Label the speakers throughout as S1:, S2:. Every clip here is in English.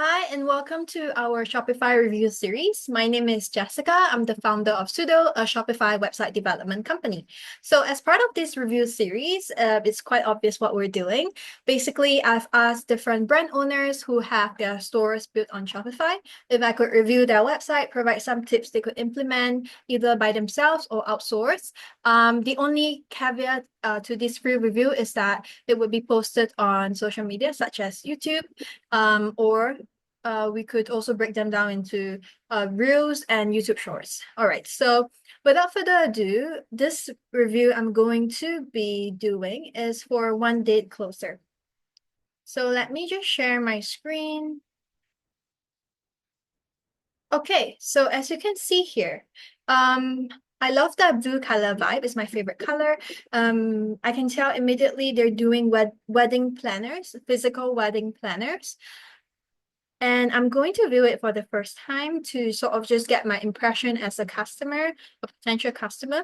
S1: Hi, and welcome to our Shopify Review Series. My name is Jessica. I'm the founder of Sudo, a Shopify website development company. So, as part of this review series, it's quite obvious what we're doing. Basically, I've asked different brand owners who have their stores built on Shopify if I could review their website, provide some tips they could implement either by themselves or outsource. The only caveat to this free review is that it would be posted on social media such as YouTube or we could also break them down into Reels and YouTube Shorts. All right, so without further ado, this review I'm going to be doing is for OneDateCloser. So let me just share my screen. Okay, so as you can see here, I love that blue color vibe. It's my favorite color. I can tell immediately they're doing wedding planners, physical wedding planners. And I'm going to view it for the first time to sort of just get my impression as a customer, a potential customer.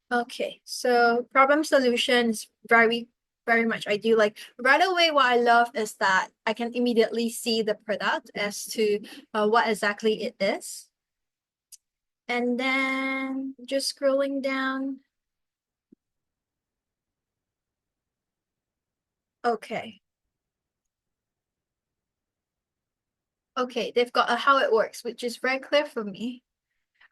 S1: Okay, so problem solution is very much ideal. Like right away, what I love is that I can immediately see the product as to what exactly it is. And then just scrolling down. Okay. Okay, they've got a how it works, which is very clear for me.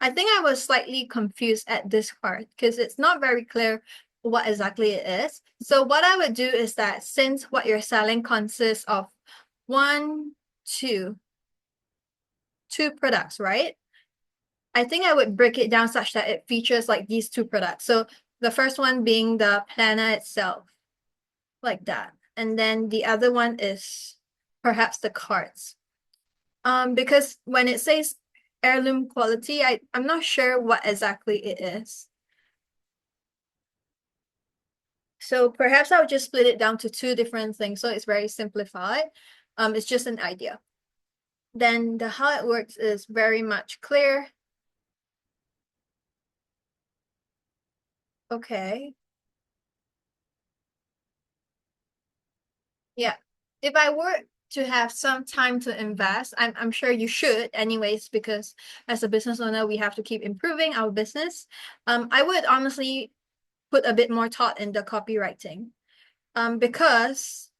S1: I think I was slightly confused at this part because it's not very clear what exactly it is. So what I would do is that since what you're selling consists of one, two products, right? I think I would break it down such that it features like these two products. So the first one being the planner itself, like that. And then the other one is perhaps the cards. Because when it says heirloom quality, I'm not sure what exactly it is. So perhaps I would just split it down to two different things. So it's very simplified. It's just an idea. Then the how it works is very much clear. Okay. Yeah. If I were to have some time to invest, I'm sure you should anyways, because as a business owner, we have to keep improving our business. I would honestly put a bit more thought in the copywriting. Because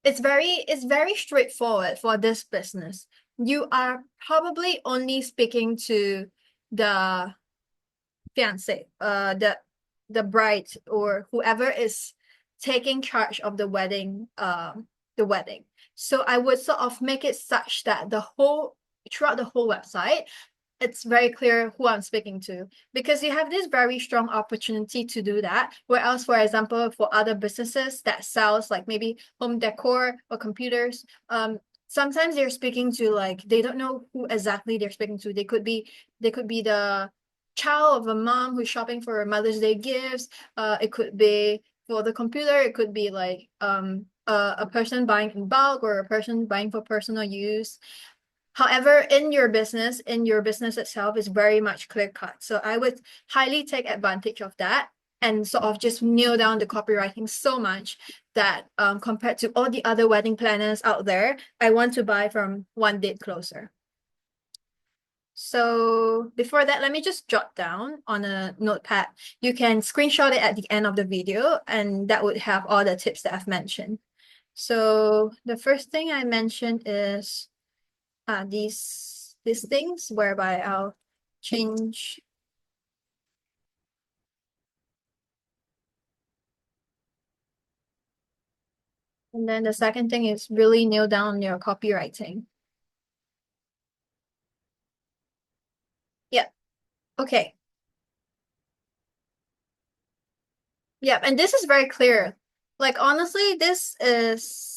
S1: it's very straightforward for this business. You are probably only speaking to the fiance, the bride or whoever is taking charge of the wedding. So I would sort of make it such that throughout the whole website, it's very clear who I'm speaking to because you have this very strong opportunity to do that. Whereas, for example, for other businesses that sells like maybe home decor or computers, sometimes they're speaking to like they don't know who exactly they're speaking to. They could be the child of a mom who's shopping for Mother's Day gifts. It could be for the computer. It could be like a person buying in bulk or a person buying for personal use. However, in your business itself is very much clear cut. So I would highly take advantage of that and sort of just nail down the copywriting so much that compared to all the other wedding planners out there, I want to buy from OneDateCloser. So before that, let me just jot down on a notepad. You can screenshot it at the end of the video, and that would have all the tips that I've mentioned. So the first thing I mentioned is these things whereby I'll change. And then the second thing is really nail down your copywriting. Yeah. Okay. Yeah. And this is very clear. Like honestly, this is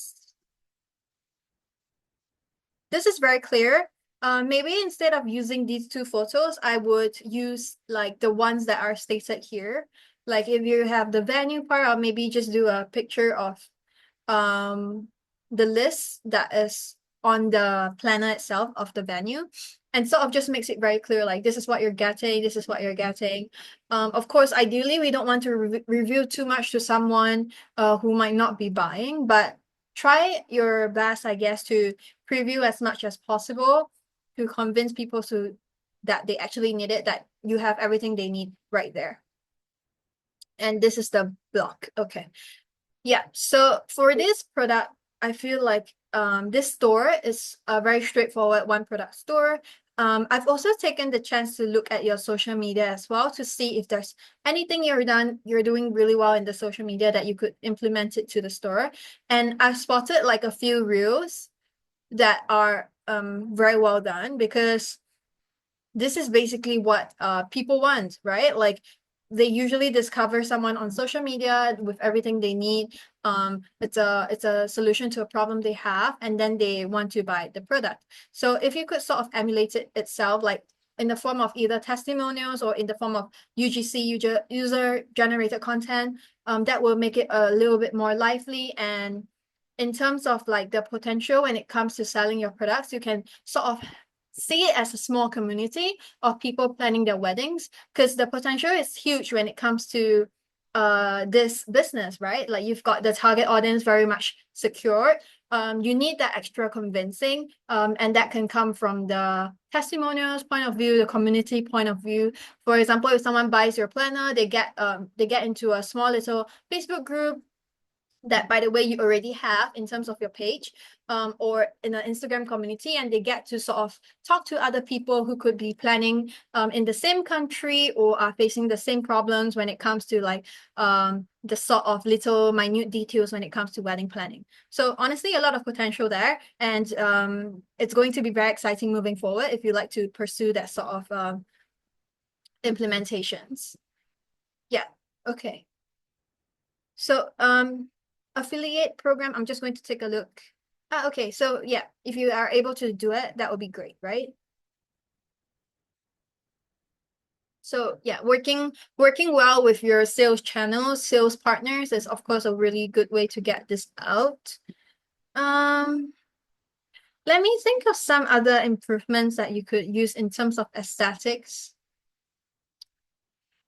S1: very clear. Maybe instead of using these two photos, I would use like the ones that are stated here. Like if you have the venue part, or maybe just do a picture of um the list that is on the planner itself of the venue and sort of just makes it very clear like this is what you're getting, this is what you're getting. Of course, ideally we don't want to review too much to someone who might not be buying, but try your best, I guess, to preview as much as possible to convince people that they actually need it, that you have everything they need right there. And this is the block. Okay. Yeah. So for this product, I feel like this store is a very straightforward one product store. I've also taken the chance to look at your social media as well to see if there's anything you're doing really well in the social media that you could implement it to the store. And I've spotted like a few reels that are very well done, because this is basically what people want, right? Like they usually discover someone on social media with everything they need. It's a solution to a problem they have, and then they want to buy the product. So if you could sort of emulate it itself, like in the form of either testimonials or in the form of UGC, user generated content, that will make it a little bit more lively. And in terms of like the potential when it comes to selling your products, you can sort of see it as a small community of people planning their weddings, because the potential is huge when it comes to this business, right? Like you've got the target audience very much secured. You need that extra convincing, and that can come from the testimonials point of view, the community point of view. For example, if someone buys your planner, they get into a small little Facebook group that, by the way, you already have in terms of your page, or in an Instagram community, and they get to sort of talk to other people who could be planning in the same country or are facing the same problems when it comes to like the sort of little minute details when it comes to wedding planning. So honestly, a lot of potential there, and it's going to be very exciting moving forward if you like to pursue that sort of implementations. Yeah. Okay. So, affiliate program, I'm just going to take a look. Okay, so yeah, if you are able to do it, that would be great, right? So yeah, working well with your sales channels, sales partners is of course a really good way to get this out. Um, Let me think of some other improvements that you could use in terms of aesthetics.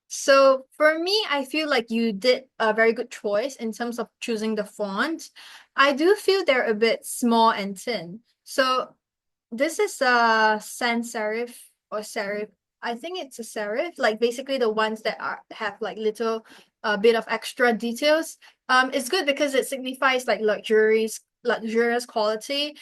S1: So for me, I feel like you did a very good choice in terms of choosing the font. I do feel they're a bit small and thin. So this is a sans serif or serif. I think it's a serif, like basically the ones that have like little bit of extra details. It's good because it signifies like luxurious quality.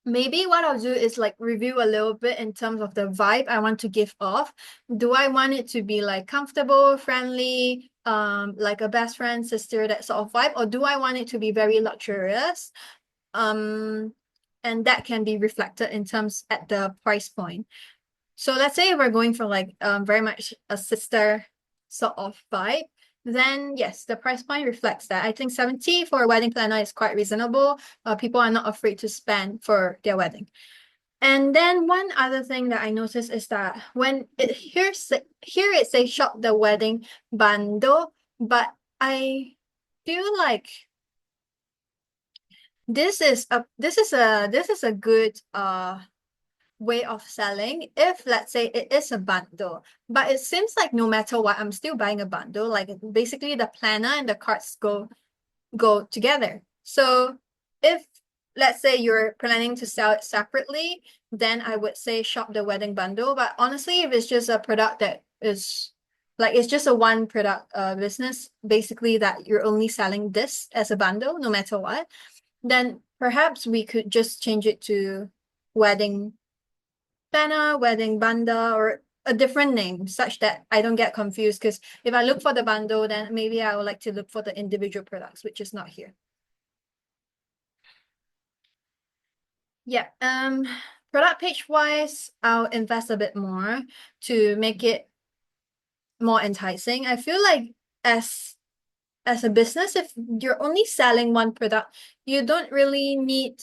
S1: Maybe what I'll do is like review a little bit in terms of the vibe I want to give off. Do I want it to be like comfortable, friendly, like a best friend, sister, that sort of vibe, or do I want it to be very luxurious? Um, and that can be reflected in terms at the price point. So let's say we're going for like very much a sister sort of vibe, then yes, the price point reflects that. I think 70 for a wedding planner is quite reasonable. People are not afraid to spend for their wedding. And then one other thing that I noticed is that when here it says shop the wedding bundle, but I feel like this is a good way of selling if let's say it is a bundle, but it seems like no matter what, I'm still buying a bundle. Like basically the planner and the cards go together. So if let's say you're planning to sell it separately, then I would say shop the wedding bundle. But honestly, if it's just a product that is like it's just a one product business, basically that you're only selling this as a bundle no matter what, then perhaps we could just change it to wedding planner, wedding bundle, or a different name such that I don't get confused. Because if I look for the bundle, then maybe I would like to look for the individual products, which is not here. Yeah. Product page wise, I'll invest a bit more to make it more enticing. I feel like as a business, if you're only selling one product, you don't really need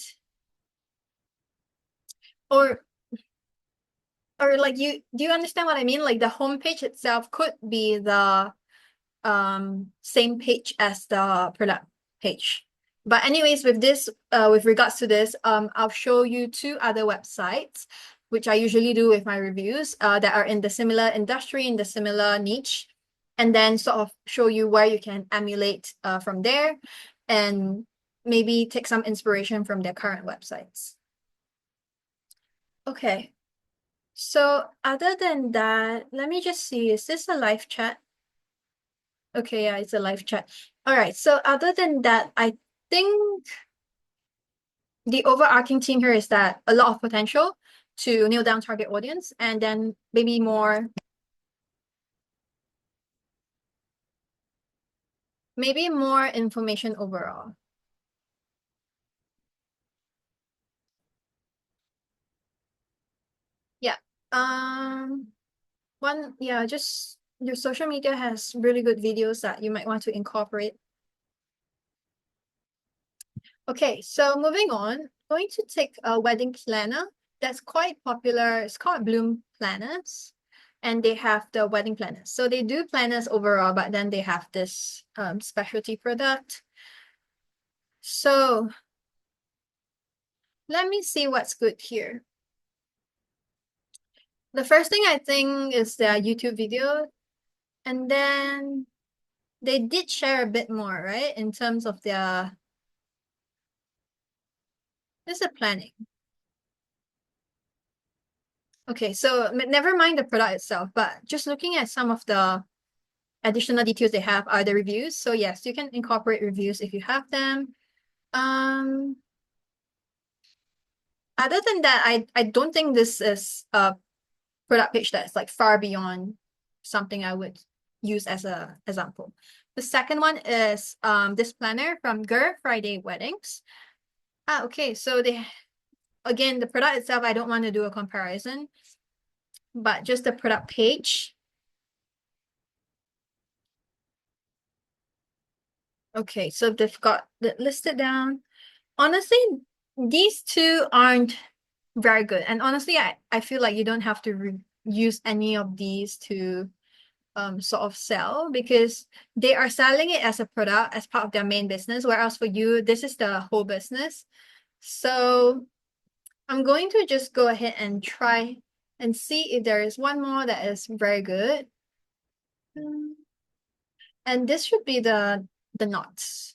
S1: or like do you understand what I mean? Like the homepage itself could be the same page as the product page. But anyways, with regards to this, I'll show you two other websites, which I usually do with my reviews, that are in the similar industry, in the similar niche, and then sort of show you where you can emulate from there. And maybe take some inspiration from their current websites. Okay. So other than that, let me just see, is this a live chat? Okay, yeah, it's a live chat. All right. So other than that, I think the overarching theme here is that a lot of potential to nail down target audience, and then maybe more information overall. Yeah. Just your social media has really good videos that you might want to incorporate. Okay, so moving on, going to take a wedding planner that's quite popular. It's called Bloom Planners, and they have the wedding planners. So they do planners overall, but then they have this specialty product. So let me see what's good here. The first thing I think is their YouTube video, and then they did share a bit more, right? In terms of their this is planning. Okay, so never mind the product itself, but just looking at some of the additional details they have are the reviews. So yes, you can incorporate reviews if you have them. Um, Other than that, I don't think this is a product page that's like far beyond something I would use as a example. The second one is this planner from Girl Friday Weddings. Okay, so they again the product itself, I don't want to do a comparison, but just the product page. Okay, so they've got it listed down. Honestly, these two aren't very good. And honestly, I feel like you don't have to use any of these to sort of sell because they are selling it as a product as part of their main business, whereas for you, this is the whole business. So I'm going to just go ahead and try and see if there is one more that is very good. And this should be the knots,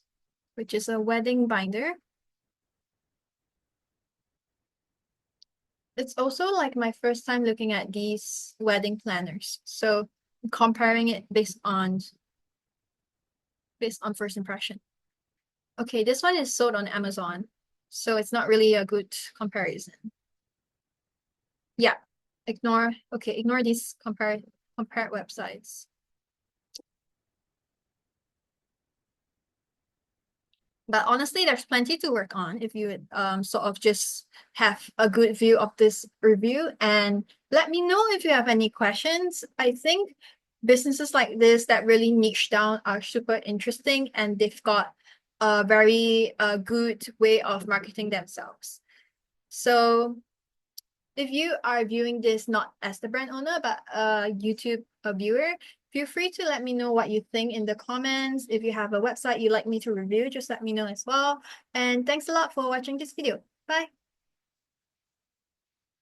S1: which is a wedding binder. It's also like my first time looking at these wedding planners. So comparing it based on first impression. Okay, this one is sold on Amazon. So it's not really a good comparison. Yeah. Ignore these compared websites. But honestly, there's plenty to work on if you would sort of just have a good view of this review. And let me know if you have any questions. I think businesses like this that really niche down are super interesting and they've got a very good way of marketing themselves. So if you are viewing this not as the brand owner, but a YouTube viewer, feel free to let me know what you think in the comments. If you have a website you'd like me to review, just let me know as well. And thanks a lot for watching this video. Bye.